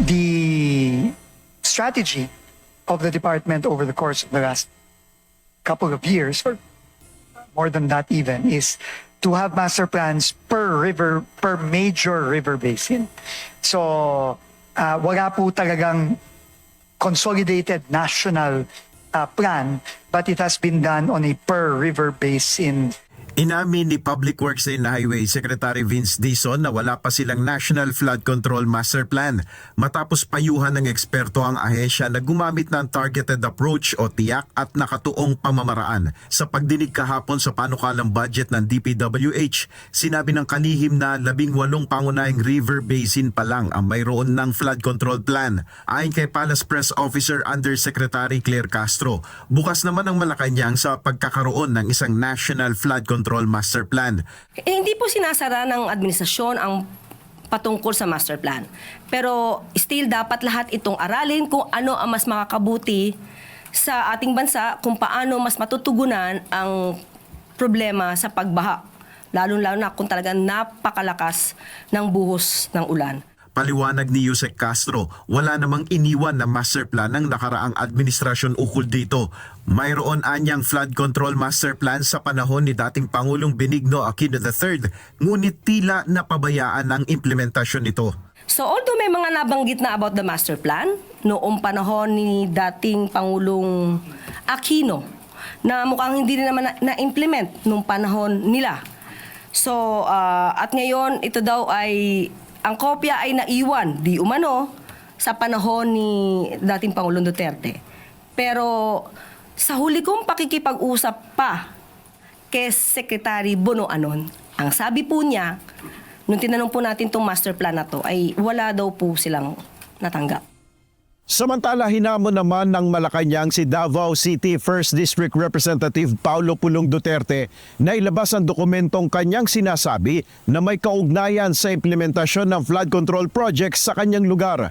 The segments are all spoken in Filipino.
the strategy of the department over the course of the last couple of years, or more than that even, is to have master plans per river, per major river basin. So, wala po talagang consolidated national plan, but it has been done on a per river basin. Inamin ni Public Works and Highway Secretary Vince Dizon na wala pa silang National Flood Control Master Plan matapos payuhan ng eksperto ang ahensya na gumamit ng targeted approach o tiyak at nakatuong pamamaraan. Sa pagdinig kahapon sa panukalang budget ng DPWH, sinabi ng kalihim na 18 pangunahing river basin pa lang ang mayroon ng flood control plan. Ayon kay Palace Press Officer Undersecretary Claire Castro, bukas naman ang Malacanang sa pagkakaroon ng isang National Flood Control Master Plan. Hindi po sinasara ng administrasyon ang patungkol sa master plan. Pero still dapat lahat itong aralin kung ano ang mas makakabuti sa ating bansa, kung paano mas matutugunan ang problema sa pagbaha. Lalo-lalo na kung talagang napakalakas ng buhos ng ulan. Paliwanag ni Yusek Castro, wala namang iniwan na master plan ng nakaraang administrasyon ukol dito. Mayroon anyang flood control master plan sa panahon ni dating Pangulong Benigno Aquino III, ngunit tila napabayaan ang implementasyon nito. So although may mga nabanggit na about the master plan noong panahon ni dating Pangulong Aquino na mukhang hindi rin naman na-implement noong panahon nila. So at ngayon ito daw ay ang kopya ay naiwan di umano sa panahon ni dating Pangulong Duterte. Pero sa huli kong pakikipag-usap pa kay Secretary Bono Anon, ang sabi po niya, nung tinanong po natin itong master plan na to, ay wala daw po silang natanggap. Samantala, hinamon naman ng Malacanang si Davao City 1st District Representative Paulo Pulong Duterte na ilabas ang dokumentong kanyang sinasabi na may kaugnayan sa implementasyon ng flood control projects sa kanyang lugar.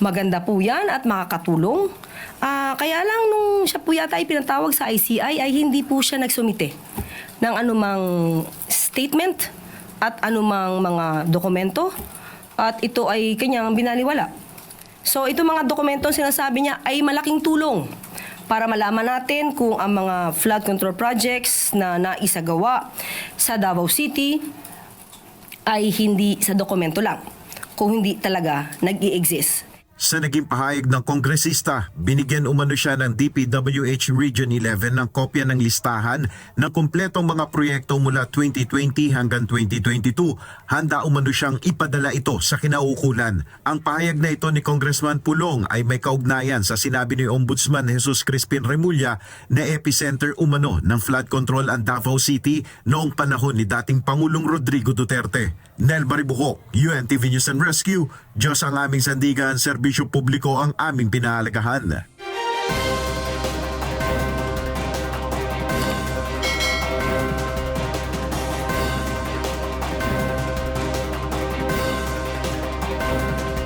Maganda po yan at makakatulong. Kaya lang nung siya po yata ay pinatawag sa ICI ay hindi po siya nagsumite ng anumang statement at anumang mga dokumento at ito ay kanyang binaliwala. So ito mga dokumentong sinasabi niya ay malaking tulong para malaman natin kung ang mga flood control projects na naisagawa sa Davao City ay hindi sa dokumento lang, kung hindi talaga nag-i-exist. Sa naging pahayag ng kongresista, binigyan umano siya ng DPWH Region 11 ng kopya ng listahan ng kumpletong mga proyekto mula 2020 hanggang 2022. Handa umano siyang ipadala ito sa kinaukulan. Ang pahayag na ito ni Congressman Pulong ay may kaugnayan sa sinabi ni Ombudsman Jesus Crispin Remulla na epicenter umano ng flood control ang Davao City noong panahon ni dating Pangulong Rodrigo Duterte. Nel Baribuco, UNTV News and Rescue. Diyos ang aming sandigan, serbisyo publiko ang aming pinahalagahan.